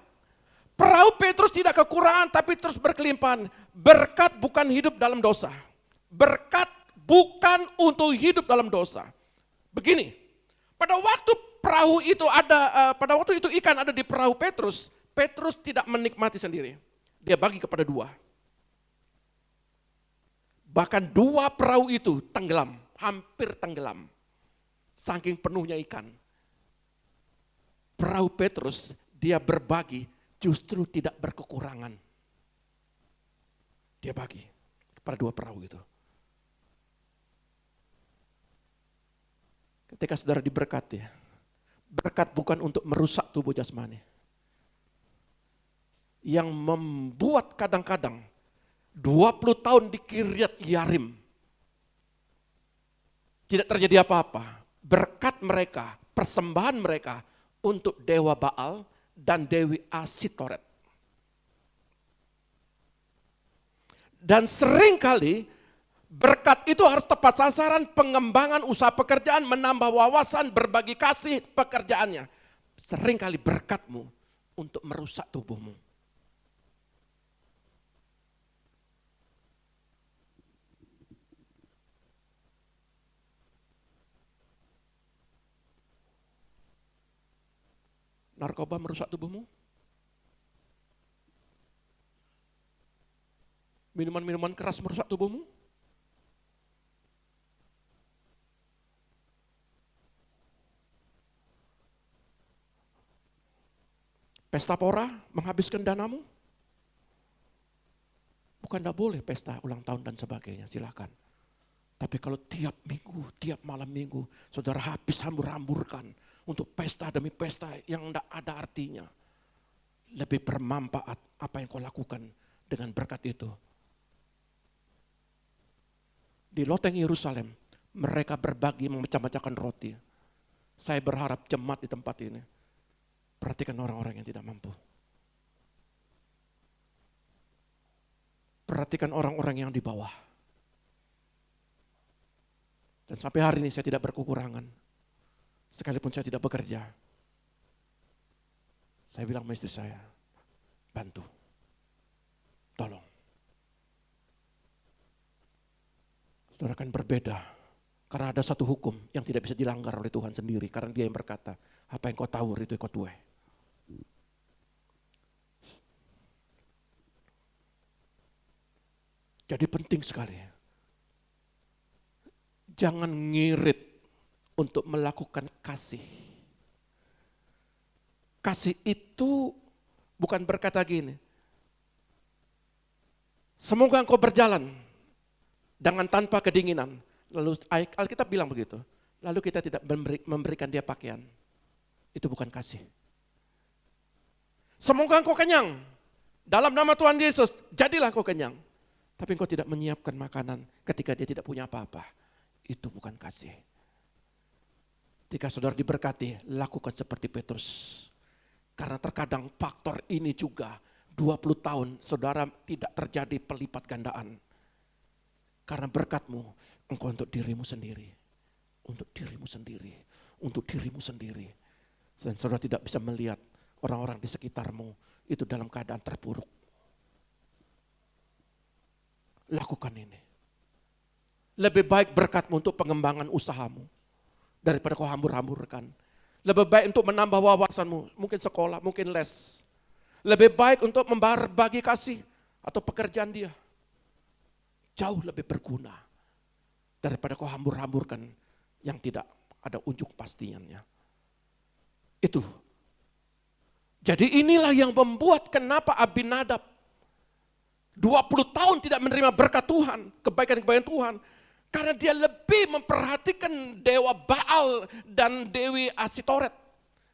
Perahu Petrus tidak kekurangan tapi terus berkelimpahan. Berkat bukan hidup dalam dosa. Berkat bukan untuk hidup dalam dosa. Begini, pada waktu perahu itu pada waktu itu ikan ada di perahu Petrus, Petrus tidak menikmati sendiri. Dia bagi kepada dua. Bahkan dua perahu itu tenggelam, hampir tenggelam. Saking penuhnya ikan. Perahu Petrus, dia berbagi justru tidak berkekurangan. Dia bagi kepada dua perahu itu. Ketika saudara diberkati, berkat bukan untuk merusak tubuh jasmani. Yang membuat kadang-kadang 20 tahun di Kiryat Yarim tidak terjadi apa-apa. Berkat mereka, persembahan mereka untuk dewa Baal dan Dewi Asitoret. Dan seringkali Berkat itu harus tepat sasaran, pengembangan usaha pekerjaan, menambah wawasan, berbagi kasih pekerjaannya. Seringkali berkatmu untuk merusak tubuhmu. Narkoba merusak tubuhmu? Minuman-minuman keras merusak tubuhmu? Pesta pora menghabiskan danamu? Bukan tidak boleh pesta ulang tahun dan sebagainya, silakan. Tapi kalau tiap minggu, tiap malam minggu, saudara habis hambur-hamburkan untuk pesta demi pesta yang tidak ada artinya. Lebih bermanfaat apa yang kau lakukan dengan berkat itu. Di loteng Yerusalem, mereka berbagi memecah-mecahkan roti. Saya berharap jemaat di tempat ini, perhatikan orang-orang yang tidak mampu. Perhatikan orang-orang yang di bawah. Dan sampai hari ini saya tidak berkekurangan. Sekalipun saya tidak bekerja. Saya bilang sama istri saya, bantu, tolong. Saudara kan berbeda. Karena ada satu hukum yang tidak bisa dilanggar oleh Tuhan sendiri. Karena Dia yang berkata, apa yang kau tawur itu kau tuai. Jadi penting sekali. Jangan ngirit untuk melakukan kasih. Kasih itu bukan berkata gini, semoga engkau berjalan dengan tanpa kedinginan. Lalu Alkitab bilang begitu. Lalu kita tidak memberikan dia pakaian. Itu bukan kasih. Semoga engkau kenyang. Dalam nama Tuhan Yesus, jadilah engkau kenyang. Tapi engkau tidak menyiapkan makanan ketika dia tidak punya apa-apa. Itu bukan kasih. Jika saudara diberkati, lakukan seperti Petrus. Karena terkadang faktor ini juga 20 tahun saudara tidak terjadi pelipat gandaan. Karena berkatmu, engkau untuk dirimu sendiri. Untuk dirimu sendiri. Untuk dirimu sendiri. Dan saudara tidak bisa melihat orang-orang di sekitarmu itu dalam keadaan terpuruk. Lakukan ini. Lebih baik berkatmu untuk pengembangan usahamu daripada kau hambur-hamburkan. Lebih baik untuk menambah wawasanmu, mungkin sekolah, mungkin les. Lebih baik untuk berbagi kasih atau pekerjaan dia. Jauh lebih berguna daripada kau hambur-hamburkan yang tidak ada ujung pastinya. Itu. Jadi inilah yang membuat kenapa Abinadab 20 tahun tidak menerima berkat Tuhan, kebaikan-kebaikan Tuhan. Karena dia lebih memperhatikan dewa Baal dan Dewi Asitoret.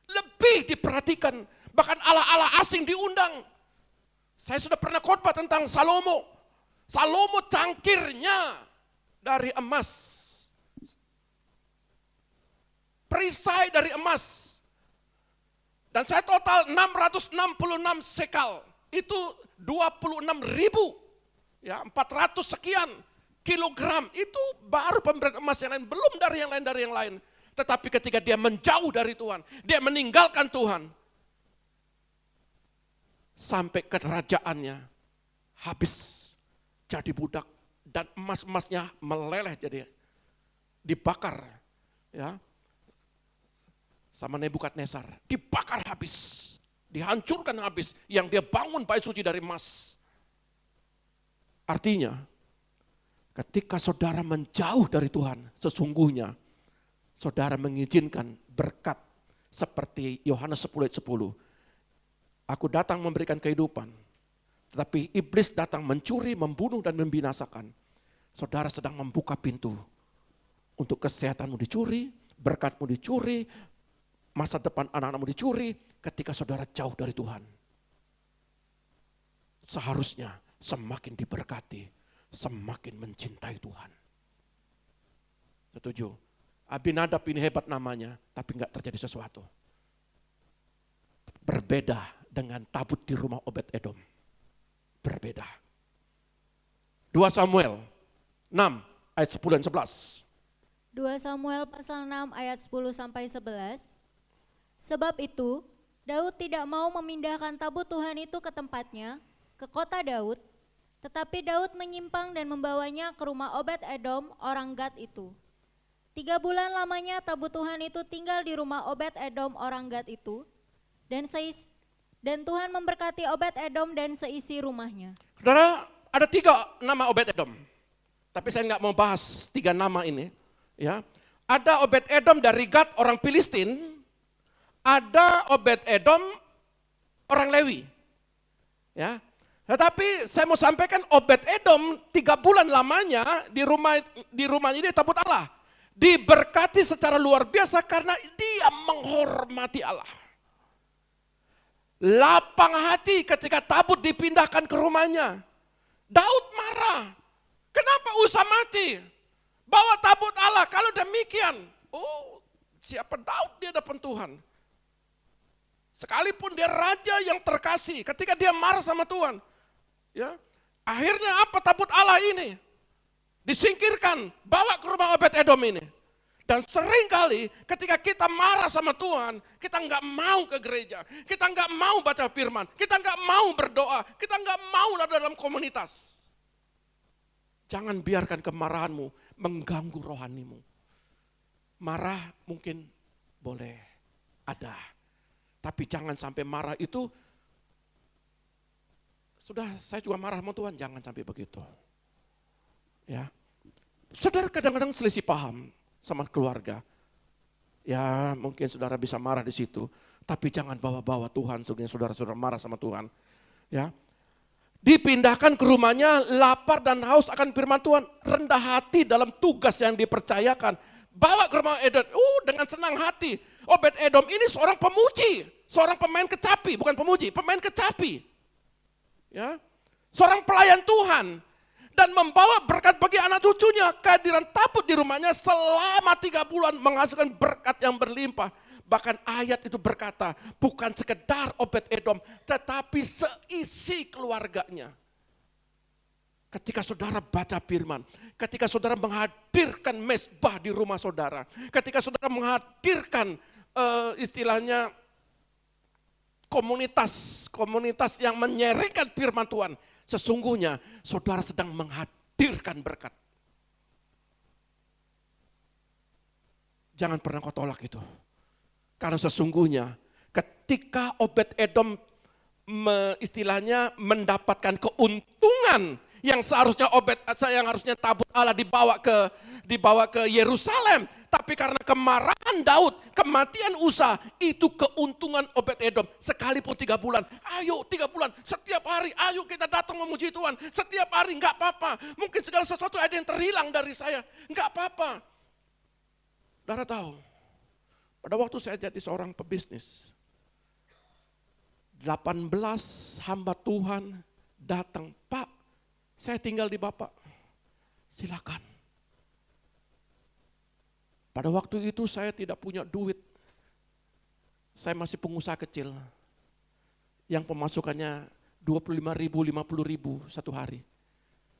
Lebih diperhatikan, bahkan Allah-Allah asing diundang. Saya sudah pernah khotbah tentang Salomo. Salomo cangkirnya dari emas. Perisai dari emas. Dan saya total 666 sekal. Itu 26.000, ya 400 sekian kilogram. Itu baru pemberian emas yang lain, belum dari yang lain. Tetapi ketika dia menjauh dari Tuhan, dia meninggalkan Tuhan, sampai kerajaannya habis jadi budak dan emas-emasnya meleleh jadi dibakar, ya sama Nebukadnezar, dibakar habis. Dihancurkan habis yang dia bangun bait suci dari emas. Artinya, ketika saudara menjauh dari Tuhan, sesungguhnya saudara mengizinkan berkat seperti Yohanes 10:10. Aku datang memberikan kehidupan, tetapi iblis datang mencuri, membunuh dan membinasakan. Saudara sedang membuka pintu untuk kesehatanmu dicuri, berkatmu dicuri, masa depan anak-anakmu dicuri. Ketika saudara jauh dari Tuhan, seharusnya semakin diberkati, semakin mencintai Tuhan. Setuju? Abinadab ini hebat namanya, tapi enggak terjadi sesuatu. Berbeda dengan tabut di rumah Obed Edom. Berbeda. 2 Samuel ayat 10 dan 11. 2 Samuel pasal 6 ayat 10 sampai 11. Sebab itu, Daud tidak mau memindahkan tabut Tuhan itu ke tempatnya, ke kota Daud, tetapi Daud menyimpang dan membawanya ke rumah Obed-Edom orang Gad itu. 3 bulan lamanya tabut Tuhan itu tinggal di rumah Obed-Edom orang Gad itu, dan Tuhan memberkati Obed-Edom dan seisi rumahnya. Saudara, ada 3 nama Obed-Edom. Tapi saya nggak mau bahas 3 nama ini. Ya, ada Obed-Edom dari Gad orang Filistin, ada Obed-Edom orang Lewi. Ya, tetapi saya mau sampaikan Obed-Edom 3 bulan lamanya di rumahnya dia tabut Allah. Diberkati secara luar biasa karena dia menghormati Allah. Lapang hati ketika tabut dipindahkan ke rumahnya. Daud marah. Kenapa Usa mati? Bawa tabut Allah. Kalau demikian, siapa Daud di hadapan Tuhan? Sekalipun dia raja yang terkasih, ketika dia marah sama Tuhan, ya, akhirnya apa tabut Allah ini? Disingkirkan, bawa ke rumah Obed-Edom ini. Dan seringkali ketika kita marah sama Tuhan, kita nggak mau ke gereja, kita nggak mau baca firman, kita nggak mau berdoa, kita nggak mau ada dalam komunitas. Jangan biarkan kemarahanmu mengganggu rohanimu. Marah mungkin boleh ada, tapi jangan sampai marah itu, sudah saya juga marah sama Tuhan, jangan sampai begitu. Ya, saudara kadang-kadang selisih paham sama keluarga. Ya mungkin saudara bisa marah di situ, tapi jangan bawa-bawa Tuhan sehingga saudara-saudara marah sama Tuhan. Ya, dipindahkan ke rumahnya, lapar dan haus akan firman Tuhan, rendah hati dalam tugas yang dipercayakan. Bawa ke rumah Edom, dengan senang hati. Obed-Edom ini seorang pemuji, seorang pemain kecapi, bukan pemuji, pemain kecapi. Ya, seorang pelayan Tuhan. Dan membawa berkat bagi anak cucunya. Kehadiran tabut di rumahnya selama 3 bulan menghasilkan berkat yang berlimpah. Bahkan ayat itu berkata, bukan sekedar Obed-Edom, tetapi seisi keluarganya. Ketika saudara baca firman, ketika saudara menghadirkan mezbah di rumah saudara, ketika saudara menghadirkan istilahnya komunitas yang menyeringkan firman Tuhan, sesungguhnya saudara sedang menghadirkan berkat. Jangan pernah kau tolak itu. Karena sesungguhnya ketika Obed-Edom istilahnya mendapatkan keuntungan yang seharusnya yang harusnya tabut Allah dibawa ke Yerusalem, tapi karena kemarahan Daud, kematian Usa, itu keuntungan Obed-Edom. Sekalipun 3 bulan, ayo 3 bulan, setiap hari, ayo kita datang memuji Tuhan. Setiap hari, enggak apa-apa. Mungkin segala sesuatu ada yang terhilang dari saya, enggak apa-apa. Saudara tahu, pada waktu saya jadi seorang pebisnis, 18 hamba Tuhan datang, Pak, saya tinggal di Bapak, silakan. Pada waktu itu saya tidak punya duit. Saya masih pengusaha kecil. Yang pemasukannya 25.000, 50.000 satu hari.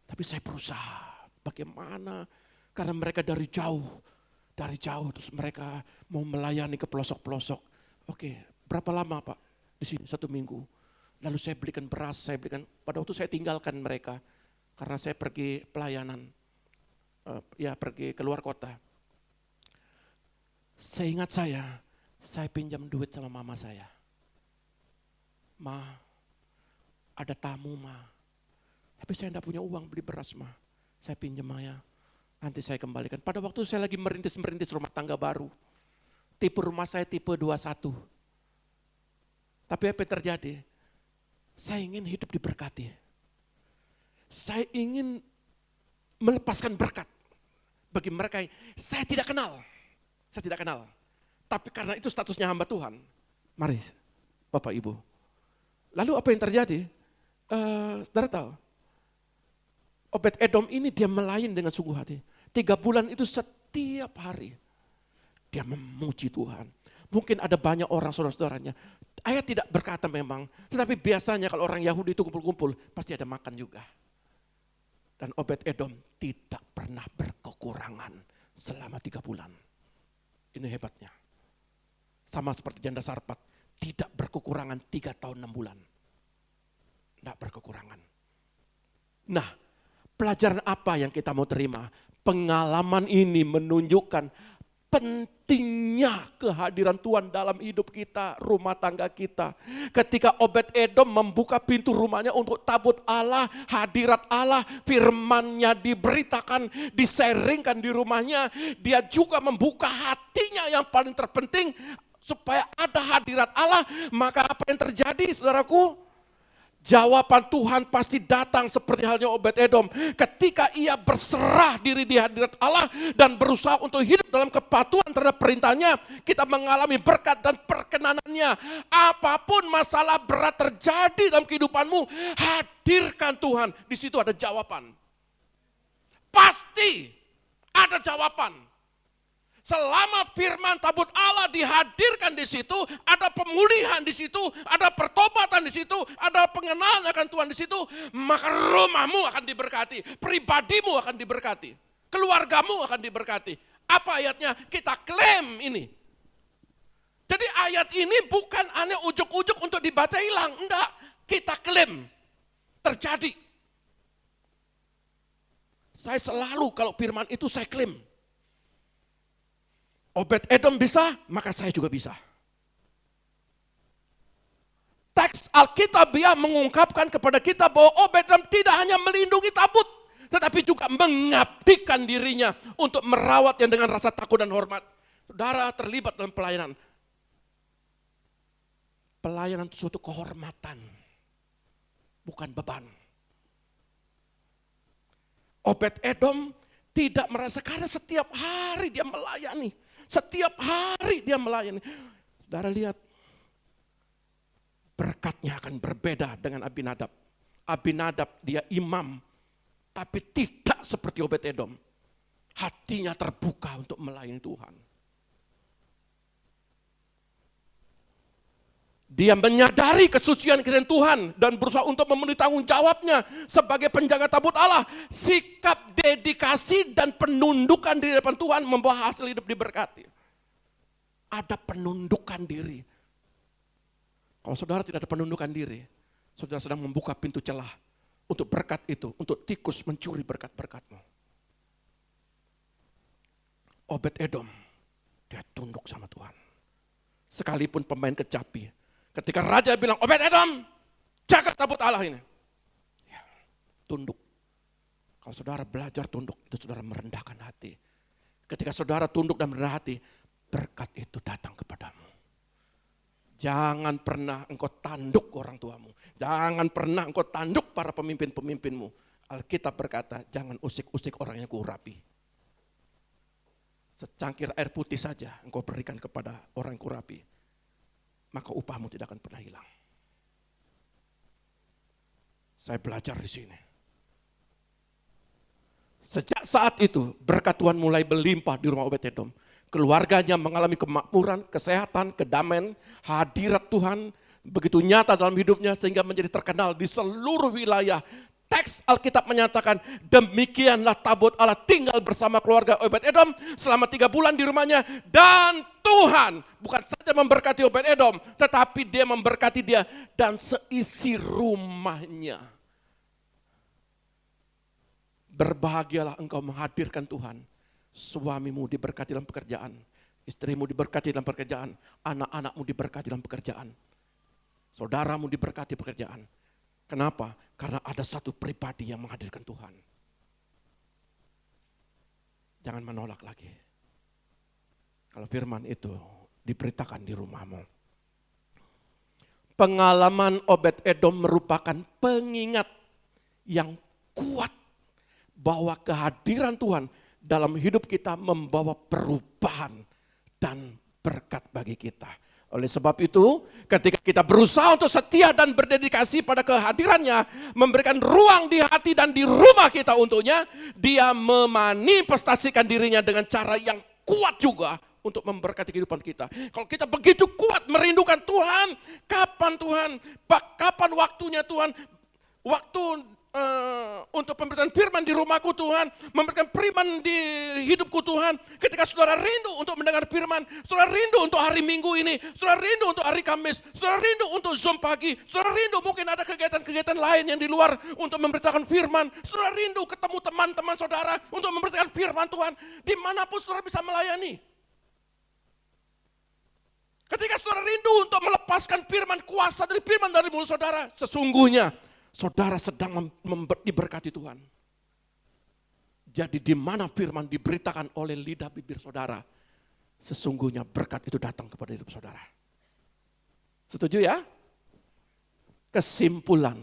Tapi saya berusaha. Bagaimana? Karena mereka dari jauh. Terus mereka mau melayani ke pelosok-pelosok. Oke, berapa lama Pak? Di sini 1 minggu. Lalu saya belikan beras, pada waktu saya tinggalkan mereka. Karena saya pergi pelayanan. Pergi keluar kota. Seingat saya pinjam duit sama mama saya. Ma, ada tamu ma. Tapi saya enggak punya uang beli beras ma. Saya pinjam ya, nanti saya kembalikan. Pada waktu saya lagi merintis rumah tangga baru. Tipe rumah saya tipe 21. Tapi apa yang terjadi? Saya ingin hidup diberkati. Saya ingin melepaskan berkat bagi mereka yang saya tidak kenal. Saya tidak kenal. Tapi karena itu statusnya hamba Tuhan. Mari Bapak Ibu. Lalu apa yang terjadi? Saudara tahu? Obed-Edom ini dia melayani dengan sungguh hati. 3 bulan itu setiap hari. Dia memuji Tuhan. Mungkin ada banyak orang saudara-saudaranya. Ayat tidak berkata memang. Tetapi biasanya kalau orang Yahudi itu kumpul-kumpul. Pasti ada makan juga. Dan Obed-Edom tidak pernah berkekurangan selama 3 bulan. Ini hebatnya. Sama seperti janda Sarpat, tidak berkekurangan 3 tahun 6 bulan. Tidak berkekurangan. Nah, pelajaran apa yang kita mau terima? Pengalaman ini menunjukkan pentingnya kehadiran Tuhan dalam hidup kita, rumah tangga kita. Ketika Obed-Edom membuka pintu rumahnya untuk tabut Allah, hadirat Allah, firman-Nya diberitakan, diseringkan di rumahnya. Dia juga membuka hatinya yang paling terpenting supaya ada hadirat Allah. Maka apa yang terjadi, saudaraku? Jawaban Tuhan pasti datang seperti halnya Obed-Edom. Ketika ia berserah diri di hadirat Allah dan berusaha untuk hidup dalam kepatuhan terhadap perintahnya, kita mengalami berkat dan perkenanannya. Apapun masalah berat terjadi dalam kehidupanmu, hadirkan Tuhan. Di situ ada jawaban. Pasti ada jawaban. Selama firman tabut Allah dihadirkan di situ, ada pemulihan di situ, ada pertobatan di situ, ada pengenalan akan Tuhan di situ, maka rumahmu akan diberkati, pribadimu akan diberkati, keluargamu akan diberkati. Apa ayatnya? Kita klaim ini. Jadi ayat ini bukan hanya ujuk-ujuk untuk dibaca hilang, enggak. Kita klaim, terjadi. Saya selalu kalau firman itu saya klaim. Obed-Edom bisa, maka saya juga bisa. Teks Alkitabiah mengungkapkan kepada kita bahwa Obed-Edom tidak hanya melindungi tabut, tetapi juga mengabdikan dirinya untuk merawat yang dengan rasa takut dan hormat. Saudara terlibat dalam pelayanan. Pelayanan itu suatu kehormatan, bukan beban. Obed-Edom tidak merasa, karena setiap hari dia melayani. Setiap hari dia melayani. Saudara lihat, berkatnya akan berbeda dengan Abinadab. Abinadab dia imam, tapi tidak seperti Obed-Edom. Hatinya terbuka untuk melayani Tuhan. Dia menyadari kesucian kesucian Tuhan dan berusaha untuk memenuhi tanggung jawabnya sebagai penjaga tabut Allah. Sikap dedikasi dan penundukan diri depan Tuhan membawa hasil hidup diberkati. Ada penundukan diri. Kalau saudara tidak ada penundukan diri, saudara sedang membuka pintu celah untuk berkat itu, untuk tikus mencuri berkat-berkatmu. Obed-Edom, dia tunduk sama Tuhan. Sekalipun pemain kecapi, ketika raja bilang, Obed-Edom, jaga tabut Allah ini. Ya, tunduk. Kalau saudara belajar tunduk, itu saudara merendahkan hati. Ketika saudara tunduk dan merendah hati, berkat itu datang kepadamu. Jangan pernah engkau tanduk orang tuamu. Jangan pernah engkau tanduk para pemimpin-pemimpinmu. Alkitab berkata, jangan usik-usik orang yang kurapi. Secangkir air putih saja engkau berikan kepada orang yang kurapi, maka upahmu tidak akan pernah hilang. Saya belajar di sini. Sejak saat itu berkat Tuhan mulai berlimpah di rumah Obed-Edom. Keluarganya mengalami kemakmuran, kesehatan, kedamaian, hadirat Tuhan begitu nyata dalam hidupnya sehingga menjadi terkenal di seluruh wilayah. Teks Alkitab menyatakan demikianlah tabut Allah tinggal bersama keluarga Obed-Edom selama 3 bulan di rumahnya. Dan Tuhan bukan saja memberkati Obed-Edom, tetapi dia memberkati dia dan seisi rumahnya. Berbahagialah engkau menghadirkan Tuhan. Suamimu diberkati dalam pekerjaan, istrimu diberkati dalam pekerjaan, anak-anakmu diberkati dalam pekerjaan, saudaramu diberkati pekerjaan. Kenapa? Karena ada satu pribadi yang menghadirkan Tuhan. Jangan menolak lagi. Kalau firman itu diberitakan di rumahmu. Pengalaman Obed-Edom merupakan pengingat yang kuat bahwa kehadiran Tuhan dalam hidup kita membawa perubahan dan berkat bagi kita. Oleh sebab itu, ketika kita berusaha untuk setia dan berdedikasi pada kehadirannya, memberikan ruang di hati dan di rumah kita untuknya, dia memanifestasikan dirinya dengan cara yang kuat juga untuk memberkati kehidupan kita. Kalau kita begitu kuat merindukan Tuhan, kapan Tuhan, kapan waktunya Tuhan, waktu untuk pemberitaan firman di rumahku Tuhan, memberikan firman di hidupku Tuhan. Ketika saudara rindu untuk mendengar firman, saudara rindu untuk hari Minggu ini, saudara rindu untuk hari Kamis, saudara rindu untuk Zoom pagi, saudara rindu mungkin ada kegiatan-kegiatan lain yang di luar untuk memberitakan firman, saudara rindu ketemu teman-teman saudara untuk memberitakan firman Tuhan, dimanapun saudara bisa melayani. Ketika saudara rindu untuk melepaskan firman, kuasa dari firman dari mulut saudara, sesungguhnya saudara sedang diberkati Tuhan. Jadi di mana firman diberitakan oleh lidah bibir saudara, sesungguhnya berkat itu datang kepada hidup saudara. Setuju ya? Kesimpulan,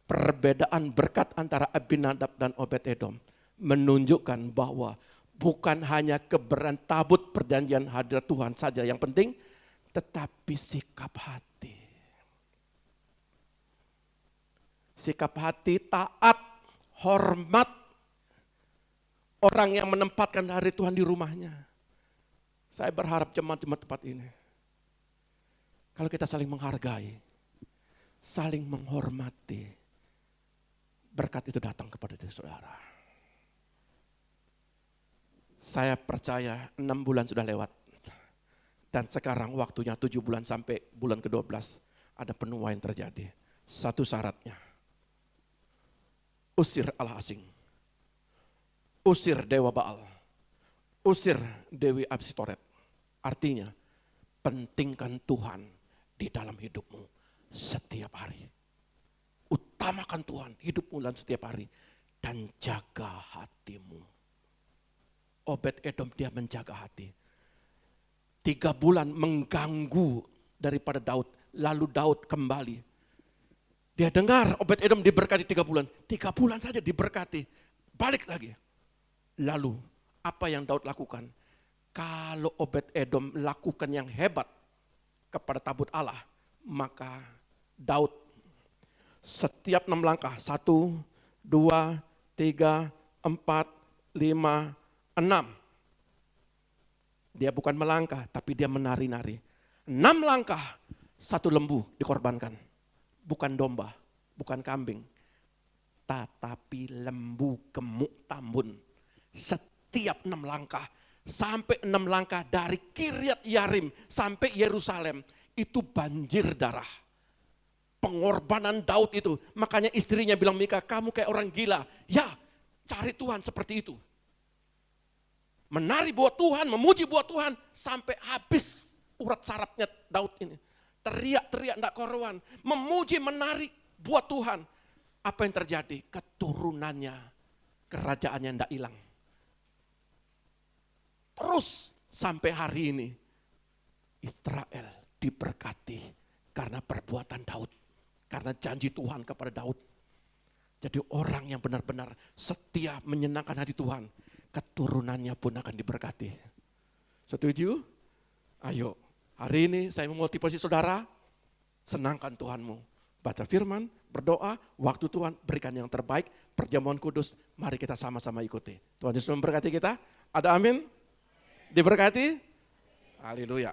perbedaan berkat antara Abinadab dan Obed-Edom menunjukkan bahwa bukan hanya kebenaran tabut perjanjian hadirat Tuhan saja yang penting, tetapi sikap hati. Sikap hati taat, hormat orang yang menempatkan hari Tuhan di rumahnya. Saya berharap jemaat-jemaat tempat ini, kalau kita saling menghargai, saling menghormati, berkat itu datang kepada diri saudara. Saya percaya 6 bulan sudah lewat. Dan sekarang waktunya 7 bulan sampai bulan ke-12 ada penuaian terjadi. Satu syaratnya, usir Allah asing, usir dewa Baal, usir Dewi Absitoret. Artinya, pentingkan Tuhan di dalam hidupmu setiap hari. Utamakan Tuhan hidupmu dalam setiap hari dan jaga hatimu. Obed-Edom dia menjaga hati. 3 bulan mengganggu daripada Daud, lalu Daud kembali. Dia dengar Obed-Edom diberkati 3 bulan. 3 bulan saja diberkati. Balik lagi. Lalu apa yang Daud lakukan? Kalau Obed-Edom lakukan yang hebat kepada tabut Allah, maka Daud setiap 6 langkah, 1, 2, 3, 4, 5, 6. Dia bukan melangkah, tapi dia menari-nari. 6 langkah, 1 lembu dikorbankan. Bukan domba, bukan kambing, tetapi lembu gemuk tambun. Setiap 6 langkah, sampai 6 langkah dari Kiryat Yarim sampai Yerusalem, itu banjir darah. Pengorbanan Daud itu, makanya istrinya bilang, Mika, kamu kayak orang gila. Ya, cari Tuhan seperti itu. Menari buat Tuhan, memuji buat Tuhan, sampai habis urat sarafnya Daud ini. Teriak-teriak tidak karuan, memuji menari buat Tuhan. Apa yang terjadi? Keturunannya, kerajaannya tidak hilang. Terus sampai hari ini, Israel diberkati karena perbuatan Daud. Karena janji Tuhan kepada Daud. Jadi orang yang benar-benar setia menyenangkan hati Tuhan, keturunannya pun akan diberkati. Setuju? Ayo. Hari ini saya memotivasi saudara, senangkan Tuhanmu. Baca firman, berdoa, waktu Tuhan berikan yang terbaik, perjamuan kudus, mari kita sama-sama ikuti. Tuhan Yesus memberkati kita, ada amin? Diberkati? Haleluya.